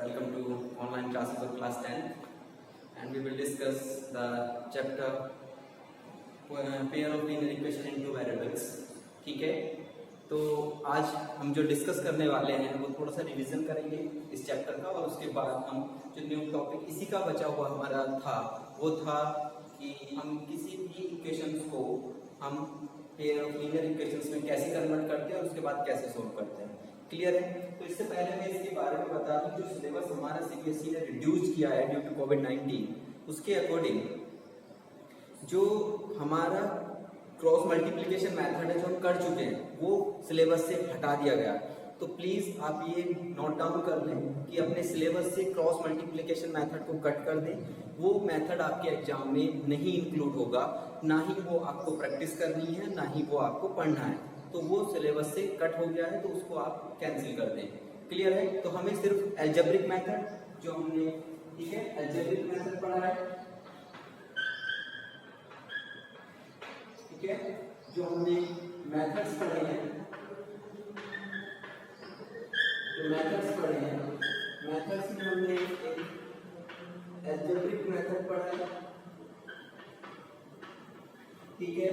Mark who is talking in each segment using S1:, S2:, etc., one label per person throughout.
S1: Welcome to online classes of class 10 and we will discuss the chapter pair of linear equation in two variables. ठीक है, तो आज हम जो discuss करने वाले हैं वो थोड़ा सा रिवीजन करेंगे इस चैप्टर का और उसके बाद हम जो न्यू टॉपिक इसी का बचा हुआ हमारा था वो था कि हम किसी भी इक्वेशंस को हम पेयर ऑफ लीनियर इक्वेशंस में कैसे कन्वर्ट करते हैं और उसके बाद कैसे सोल्व करते हैं। क्लियर है? तो इससे पहले मैं इसके बारे में बता दूं, जो सिलेबस हमारा सीबीएसई ने रिड्यूस किया है ड्यू टू कोविड-19 उसके अकॉर्डिंग जो हमारा क्रॉस मल्टीप्लिकेशन मेथड है जो हम कर चुके हैं वो सिलेबस से हटा दिया गया। तो प्लीज आप ये नोट डाउन कर लें कि अपने सिलेबस से क्रॉस मल्टीप्लिकेशन मेथड को कट कर दें। वो मेथड आपके एग्जाम में नहीं इंक्लूड होगा, ना ही वो आपको प्रैक्टिस करनी है, ना ही वो आपको पढ़ना है। तो वो सिलेबस से कट हो गया है तो उसको आप कैंसिल कर दें। क्लियर है? तो हमें सिर्फ अलजेब्रिक मेथड जो हमने ठीक है अलजेब्रिक मेथड पढ़ा है, ठीक है, जो हमने मेथड्स पढ़े हैं, जो मेथड्स पढ़े हैं, मेथड्स में हमने एक अलजेब्रिक मेथड पढ़ा है, ठीक है,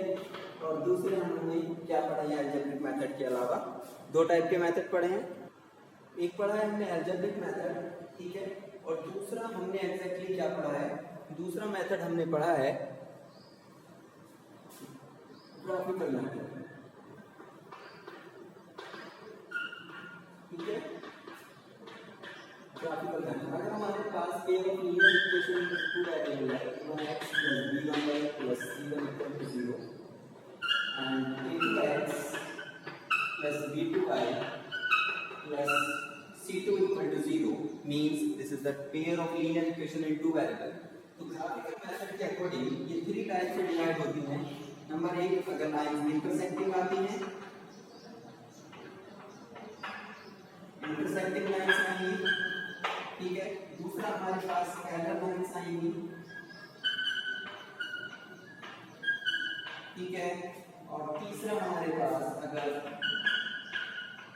S1: और दूसरे हमने क्या पढ़ा है अलजेब्रिक मेथड के अलावा दो टाइप के मेथड पढ़े हैं। एक पढ़ा है हमने अलजेब्रिक मेथड, ठीक है, और दूसरा हमने एग्जैक्टली क्या पढ़ा है, दूसरा मेथड हमने पढ़ा है ग्राफिकल मेथड, ठीक है, ग्राफिकल मेथड। अगर हमारे पास pair of linear equation two variable है, x + b1y + c1 = 0 and a2x + b2y + c2 = 0 means this is the pair of linear equation in two variable। तो ग्राफिकल मेथड के अकॉर्डिंग ये three type से divide होती हैं। नंबर एक, अगर line intersecting आती है, इंटरसेक्टिंग लाइंस आएंगी, ठीक है। दूसरा हमारे पास पैरेलल लाइंस आएंगी, ठीक है, और तीसरा हमारे पास अगर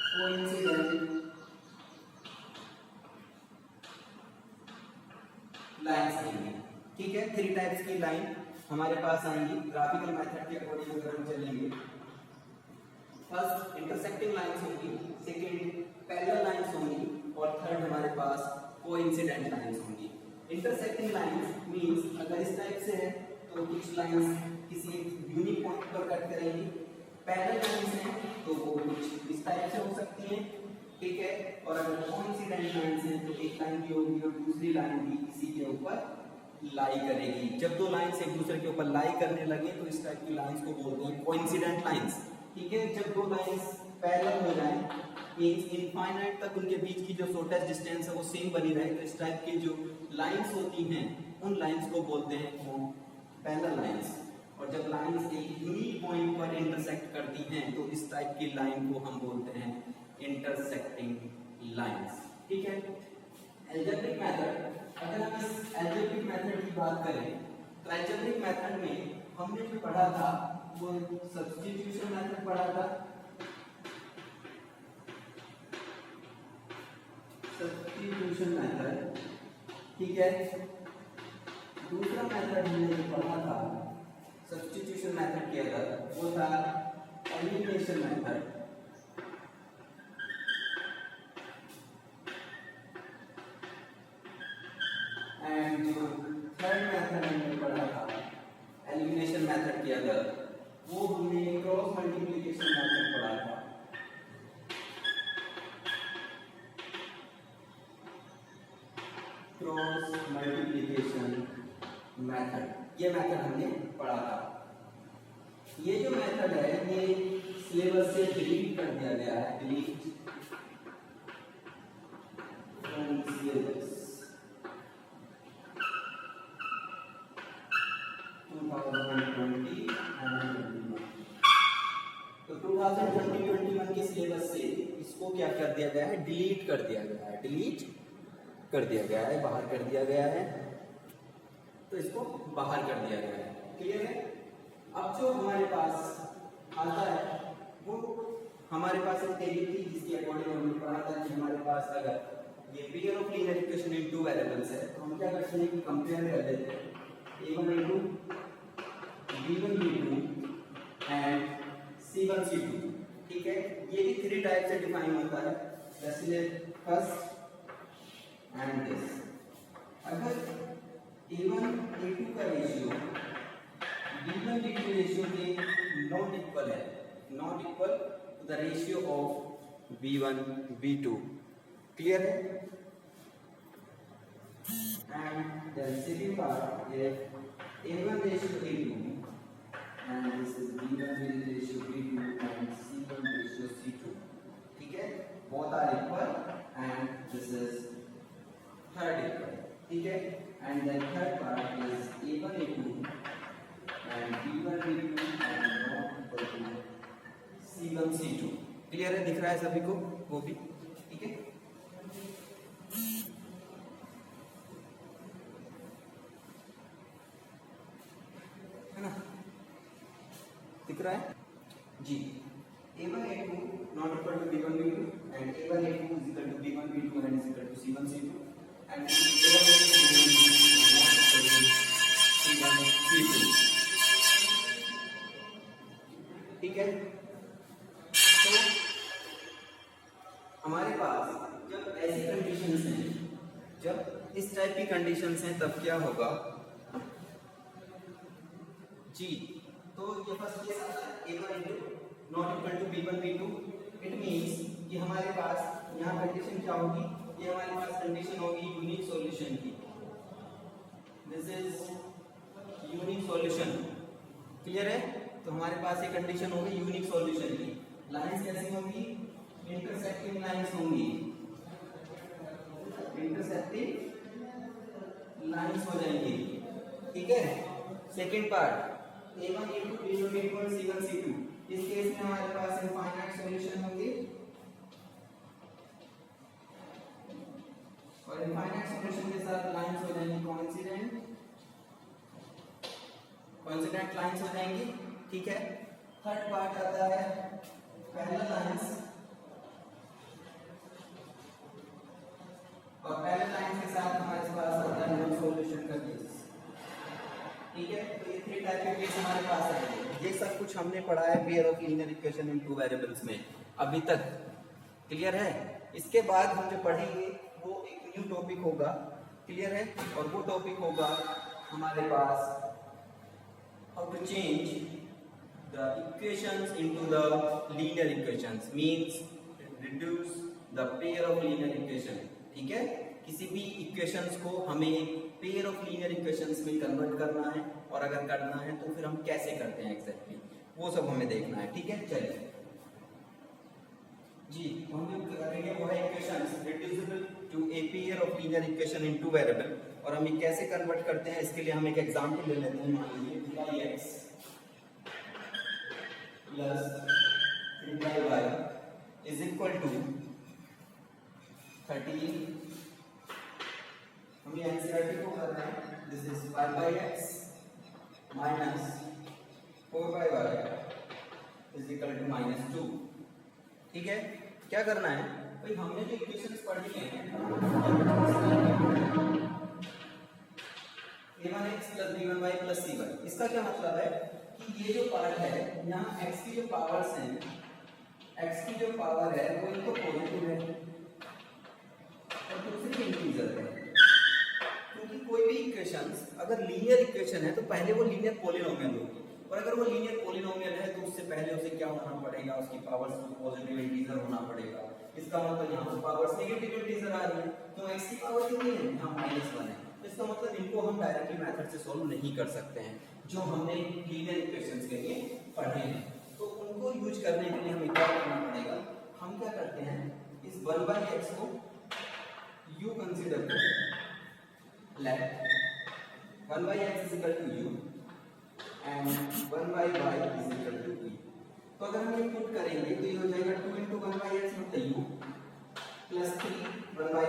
S1: कोइंसिडेंट लाइंस आएंगी, ठीक है। थ्री टाइप्स की लाइन हमारे पास आएंगी ग्राफिकल मेथड के अकॉर्डिंग अगर हम चलेंगे। फर्स्ट इंटरसेक्टिंग लाइंस होंगी, सेकंड पैरेलल लाइंस होंगी और थर्ड हमारे पास कोइंसिडेंट लाइंस होंगी। इंटरसेक्टिंग लाइंस मींस अगर इस टाइप से है तो कुछ लाइंस किसी यूनिक पॉइंट पर कट करेंगी। पैरेलल लाइंस हैं तो वो कुछ इस टाइप से हो सकती हैं, ठीक है, और अगर कोइंसिडेंट लाइंस हैं तो एक लाइन भी होगी और दूसरी लाइन भी इसी के ऊपर लाई करेगी। जब दो लाइंस एक दूसरे के ऊपर लाई करने लगे तो इस टाइप की लाइंस को बोलते हैं कोइंसिडेंट लाइंस, ठीक है। जब दो लाइंस पैरेलल हो जाएं मींस इनफाइनाइट तक उनके बीच की जो शॉर्टेस्ट डिस्टेंस है वो सेम बनी रहे, तो इस टाइप की जो लाइंस होती हैं उन लाइंस को बोलते हैं वो पैरेलल लाइंस। और जब लाइंस एक यूनिक पॉइंट पर इंटरसेक्ट करती हैं तो इस टाइप की लाइन को हम बोलते हैं इंटरसेक्टिंग लाइंस, ठीक है। अलजेब्रिक मेथड, अगर हम इस अलजेब्रिक मेथड की बात करें तो अलजेब्रिक मेथड में हमने जो पढ़ा था वो सब्स्टिट्यूशन मेथड पढ़ा था, सब्स्टिट्यूशन मेथड, ठीक है। दूसरा मेथड हमने जो पढ़ा था सब्स्टिट्यूशन मेथड के अंदर वो था एलिमिनेशन मेथड, एंड जो थर्ड मेथड हमने पढ़ा था एलिमिनेशन मेथड के अंदर वो हमने क्रॉस मल्टीप्लिकेशन मेथड पढ़ा था। क्रॉस मल्टीप्लिकेशन मेथड, ये मेथड हमने पढ़ा था। ये जो मेथड है ये सिलेबस से डिलीट कर दिया गया है, डिलीट फ्रॉम सिलेबस 2020 एंड 2021। तो 2020-21 के सिलेबस से इसको क्या कर दिया गया है, डिलीट कर दिया गया है, डिलीट कर दिया गया है, बाहर कर दिया गया है, तो इसको बाहर कर दिया गया है। क्लियर है? अब जो हमारे पास आता है वो हमारे पास एक टेबल थी जिसके अकॉर्डिंग हमने पढ़ा था कि हमारे पास अगर ये pair of linear equation in two variables है, तो हम क्या करते हैं कि कंपेयर कर लेते हैं a1 a2 b1 b2 and c1 c2। ठीक है, ये भी 3 टाइप से डिफाइन होता है, जैसे फर्स्ट एंड दिस। अगर a1 a2 का रेशियो b1 b2 रेशियो के नॉट इक्वल है, not equal to the ratio of b1 b2, clear है? And the second part if a1 ratio a2 and this is b1 ratio b2 and c1 ratio c2, ठीक है, both are equal and this is third equal, ठीक है, and the third part is a1 a2 and b1 b2 and not equal to c1 c2, clear है? दिख रहा है सभी को वो भी, ठीक है? दिख रहा है जी। a1 a2 not equal to b1 b2 and a1 a2 is equal to b1 b2 and is equal to c1 c2 and a1 a2 not equal to c1 c2, ठीक है? तो हमारे पास जब ऐसी कंडीशंस हैं, जब इस टाइप की कंडीशंस हैं, तब क्या होगा जी? तो ये फर्स्ट केस आता है a1 a2 not equal to b1 b2, it means कि हमारे पास यहाँ कंडीशन क्या होगी? ये हमारे पास कंडीशन होगी यूनिक सॉल्यूशन की, this is unique solution, clear है? तो हमारे पास ये कंडीशन होगी यूनिक सॉल्यूशन की। लाइंस कैसी होंगी? इंटरसेक्टिंग लाइंस होंगी, इंटरसेक्टिंग लाइंस हो जाएंगी, ठीक है? Second part a1 a2 b1 b2 और c1 c2, इस केस में हमारे पास इनफाइनाइट सॉल्यूशन होंगे और इनफाइनाइट सॉल्यूशन के साथ लाइंस हो जाएंगी कोइंसिडेंट, कोइंसिडेंट लाइंस हो जाएंगी, ठीक है? थर्ड पार्ट आता है पैरेलल लाइंस, और पैरेलल लाइंस के साथ हमारे पास आता है नॉन सॉल्यूशन का केस, ठीक है? तो ये 3 टाइप के केस हमारे पास आएंगे। ये सब कुछ हमने पढ़ा है pair of linear equation in two variables में अभी तक, क्लियर है? इसके बाद हम जो पढ़ेंगे वो एक न्यू टॉपिक होगा, क्लियर है? और वो टॉपिक होगा हमारे पास how to change the equations into the linear equations, means reduce the pair of linear equation, ठीक है? किसी भी इक्वेशंस को हमें पेयर ऑफ लीनियर इक्वेशंस में कन्वर्ट करना है, और अगर करना है तो फिर हम कैसे करते हैं एग्जैक्टली, वो सब हमें देखना है, ठीक है? चलिए जी, हम जो करेंगे वो है equations reducible to a pair of linear equation in two variable, और हम ये कैसे कन्वर्ट करते हैं इसके लिए हम एक एग्जांपल ले लेते हैं। मान लीजिए 3x plus 3y is equal to 13, हमें एनसीईआरटी को करना है, this is 5x minus 4y is equal to -2, ठीक है? क्या करना है भाई, हमने जो इक्वेशंस पढ़ी हैं a1x plus b1y plus c1, इसका क्या मतलब है कि ये जो पार्ट है यहाँ x की जो पावर्स हैं, x की जो पावर है वो इनको पॉजिटिव है और दूसरी इंटीजर है, क्योंकि कोई भी इक्वेशंस अगर लीनियर इक्वेशन है तो पहले वो लीनियर पॉलिनोमियल होगी, और अगर वो लीनियर पॉलिनोमियल है तो उससे पहले उसे क्या होना पड़ेगा? उसकी पावर्स पॉजिटिव इंटीजर होना पड़ेगा। इसका मतलब यहाँ पर पावर्स नेगेटिव इंटीजर आ रही है, तो x की पावर कितनी है? यहाँ -1 है, तो इसका मतलब इनको हम डायरेक्टली मेथड से सॉल्व नहीं कर सकते हैं, जो हमने लीनियर इक्वेशंस के लिए पढ़े हैं। तो उनको यूज करने के लिए हमें क्या करना पड़ेगा? हम क्या करते हैं, इस 1/x को u कंसीडर करते हैं, let 1/x is equal to u and 1/y is equal to e। तो अगर हम ये पुट करेंगे तो ये हो जाएगा 2 into 1/x मतलब u plus 3 1/y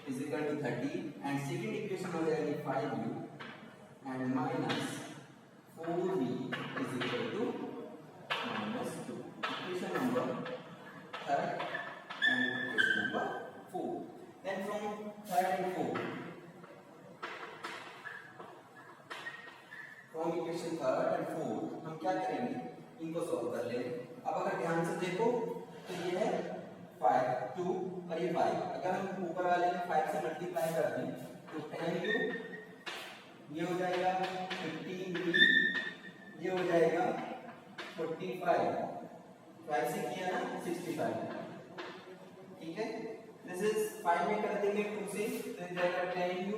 S1: is equal to 30, and second equation हो जाएगी 5u and minus 4v is equal to -2। Equation number 3 and equation number 4। Then from third and fourth, from equation third and fourth हम क्या करेंगे, इनको solve कर लेंगे। अब अगर ध्यान से देखो तो ये है 5 2 और ये 5, अगर हम ऊपर वाले में 5 से मल्टीप्लाई कर दें तो 10u, ये हो जाएगा 15v, ये हो जाएगा 45, 5 से किया ना 65, ठीक है। दिस इज 5 में कर देंगे 2 से तो ये जाएगा 10u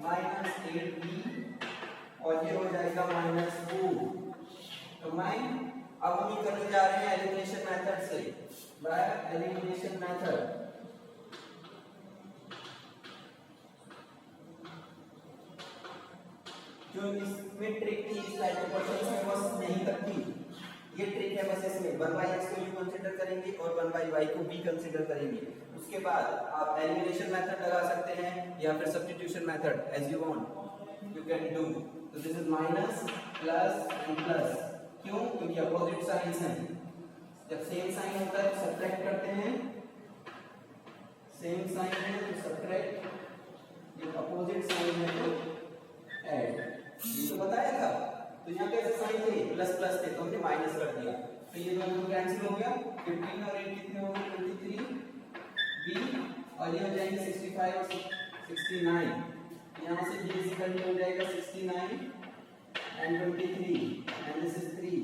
S1: माइनस 8v और ये हो जाएगा -4। तो अब हम ये करने जा रहे हैं एलिमिनेशन मेथड से, बाय एलिमिनेशन मेथड। जो इसमें ट्रिक थी इस टाइप के क्वेश्चंस में बस नहीं करती, ये ट्रिक है बस इसमें 1/x को भी कंसीडर करेंगे और 1/y को भी कंसीडर करेंगे। उसके बाद आप एलिमिनेशन मेथड लगा सकते हैं या फिर substitution method, as you want you can do. तो this is minus plus and plus, क्यों? क्योंकि अपोजिट साइंस हैं, जब सेम साइन होता है तो सब्ट्रैक्ट करते हैं, सेम साइन है तो सब्ट्रैक्ट, जब अपोजिट साइन है तो ऐड, ये तो बताया था। तो यहाँ पे ऐसे साइन थे प्लस प्लस थे तो हमने माइनस कर दिया, तो ये दोनों कैंसिल हो गया, 15 और 8 कितने हो गए 23 b, और ये हो जाएंगे 65 और 69, यहाँ से b इक्वल हो जाएगा 69 and 23 and this is 3,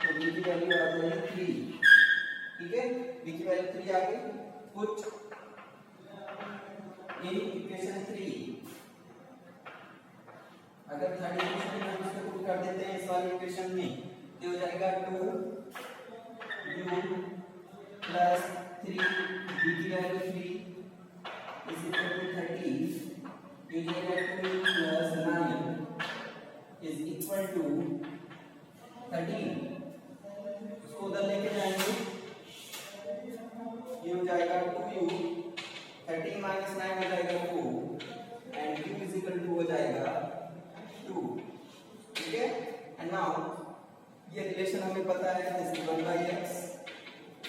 S1: तो b की वैल्यू आ जाएगी 3, ठीक है। b की वैल्यू 3 आ गई, पुट इन इक्वेशन 3। अगर थर्ड इक्वेशन में हम इसको पुट कर देते हैं इस वाली इक्वेशन में तो हो जाएगा 2u प्लस 3 b की वैल्यू 3 इज इक्वल टू 30, ये हो जाएगा 2 प्लस 9 is equal to 13, उसको उधर लेके जाएंगे, ये हो जाएगा 2u, 13 माइनस 9 हो जाएगा 4 and u is equal to हो जाएगा 2, ठीक है। एंड नाउ ये रिलेशन हमें पता है, this is 1/x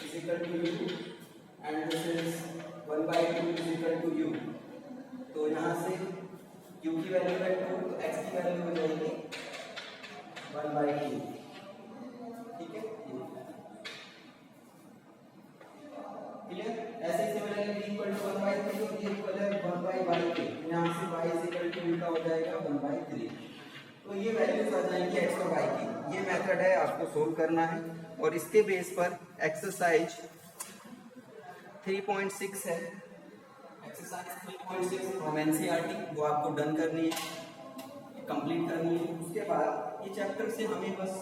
S1: is equal to u and this is 1/2 is equal to u, तो यहाँ से u की वैल्यू है 2 तो x की वैल्यू हो जाएगी 1/2, ठीक है। क्लियर? ऐसे सिमिलरली b इक्वल टू 1/3 और ये इक्वल है 1/y के, यहाँ से y is equal to u का हो जाएगा 1/3, तो ये वैल्यूज आ जाएंगी x और y की। ये मेथड है, आपको सोल्व करना है और इसके बेस पर एक्सरसाइज 3.6 है, एक्सरसाइज 3.6 फ्रॉम एनसीईआरटी, वो आपको डन करनी है, कंप्लीट करनी है। उसके बाद ये चैप्टर से हमें बस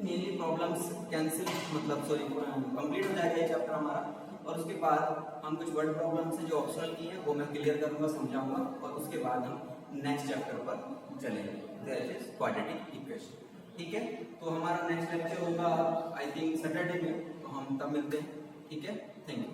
S1: मेनली प्रॉब्लम्स कैंसिल मतलब सॉरी कंप्लीट हो जाएगा ये चैप्टर हमारा, और उसके बाद हम कुछ वर्ड प्रॉब्लम से जो ऑप्शनल की हैं वो मैं क्लियर करूंगा, समझाऊंगा, और उसके बाद हम नेक्स्ट चैप्टर पर चलेंगे, दैट इज क्वाड्रेटिक इक्वेशन, ठीक है। तो हमारा नेक्स्ट लेक्चर होगा आई थिंक सैटरडे में, तो हम तब मिलते हैं, ठीक है। Thank you.